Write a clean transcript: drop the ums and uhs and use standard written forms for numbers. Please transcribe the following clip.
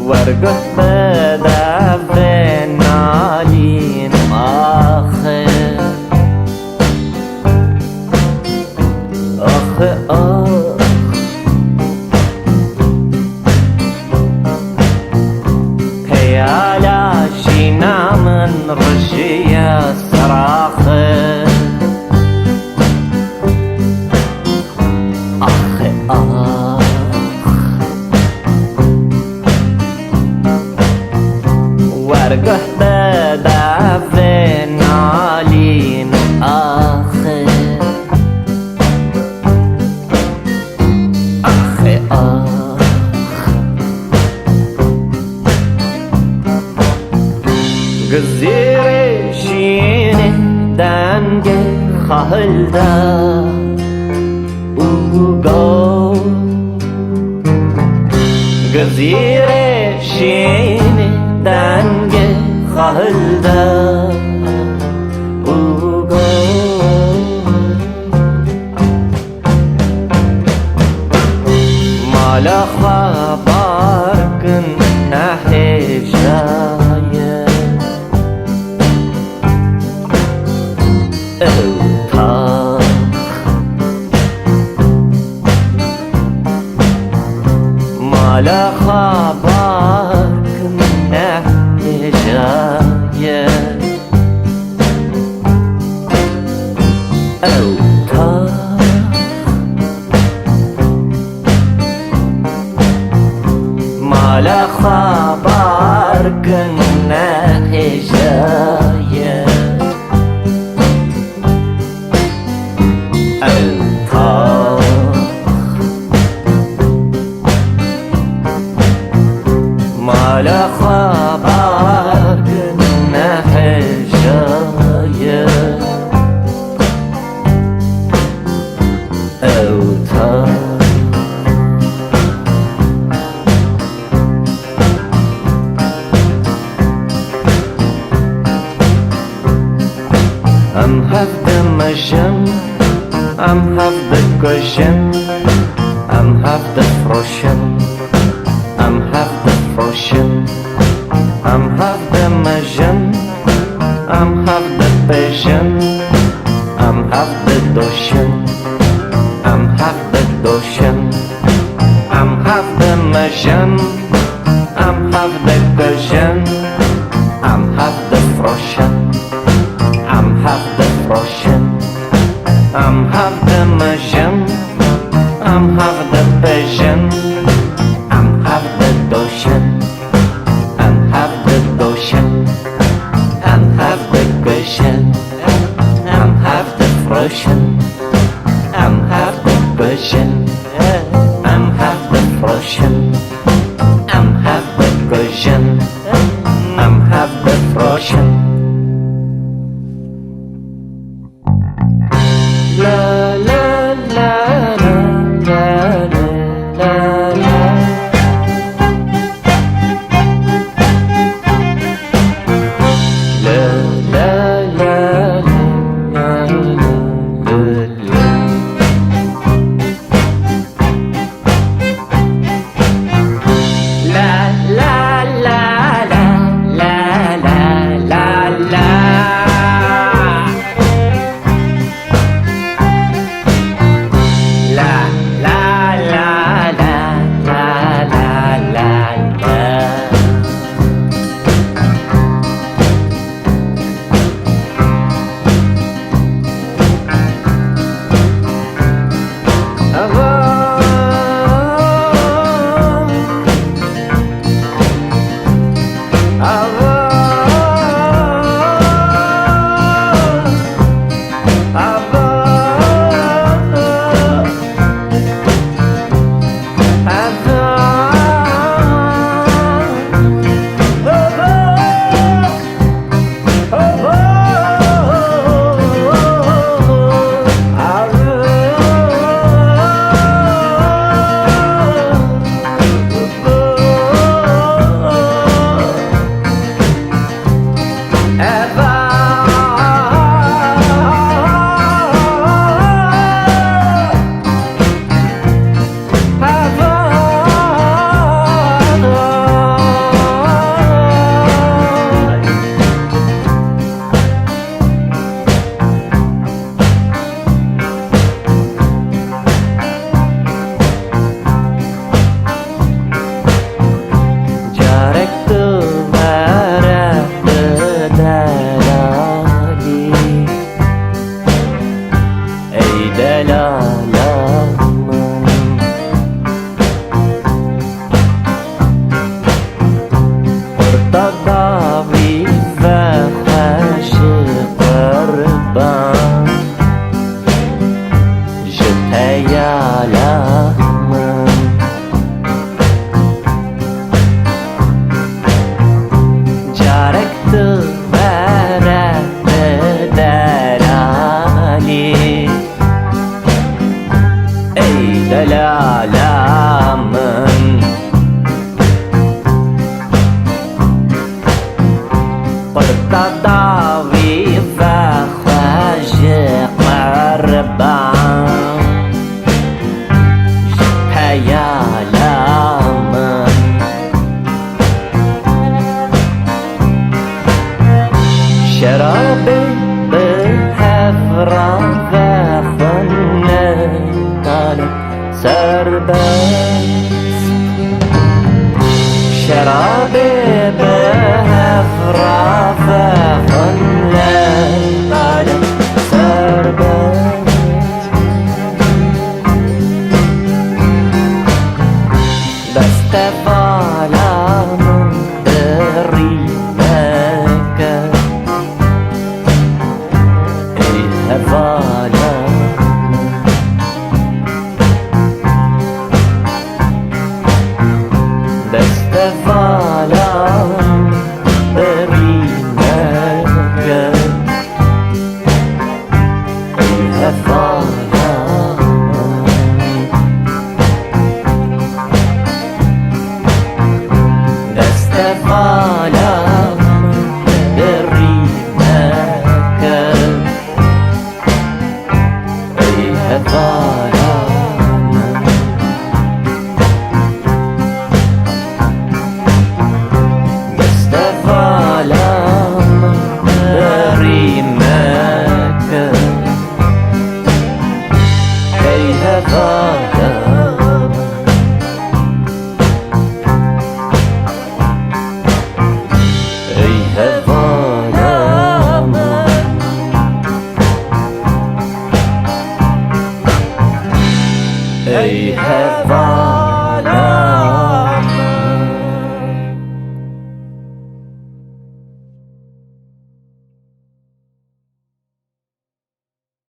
ورقه بدفن نالين آخر آخ آخ هيالا شينا من رشية صراخة آخ آخ ورقه بدفن نالين آخر آخ آخ قزيري شيني دنگ خهلده اوگو قزيري شيني دنگ خهلده اوگو مالا خبر کن نحی جایه اوتاخ مالا خبر کن نحی جایه اوتاخ مالا خبر کن نحی جایه اوتاخ مالا خبر کن نحی جایه اوتاخ I'm half the machine, I'm half the cushion, I'm half the frozen, I'm half the frozen, I'm half the machine, I'm half the patient, I'm half the ocean, I'm half the ocean, I'm half the machine, I'm half the cushion, I'm half the frozen. I'm half the frozen, I'm half the machine, I'm half the patient, I'm half the ocean, I'm half the ocean, I'm half the cushion, I'm half the frozen, I'm half the cushion, I'm half the frozen, I'm half the cushion, I'm half the frozen. La la la la la la la vragen talep serbest شرابي بهفرة فغنى طالب سربت بستفعل من دريبك إيه فعل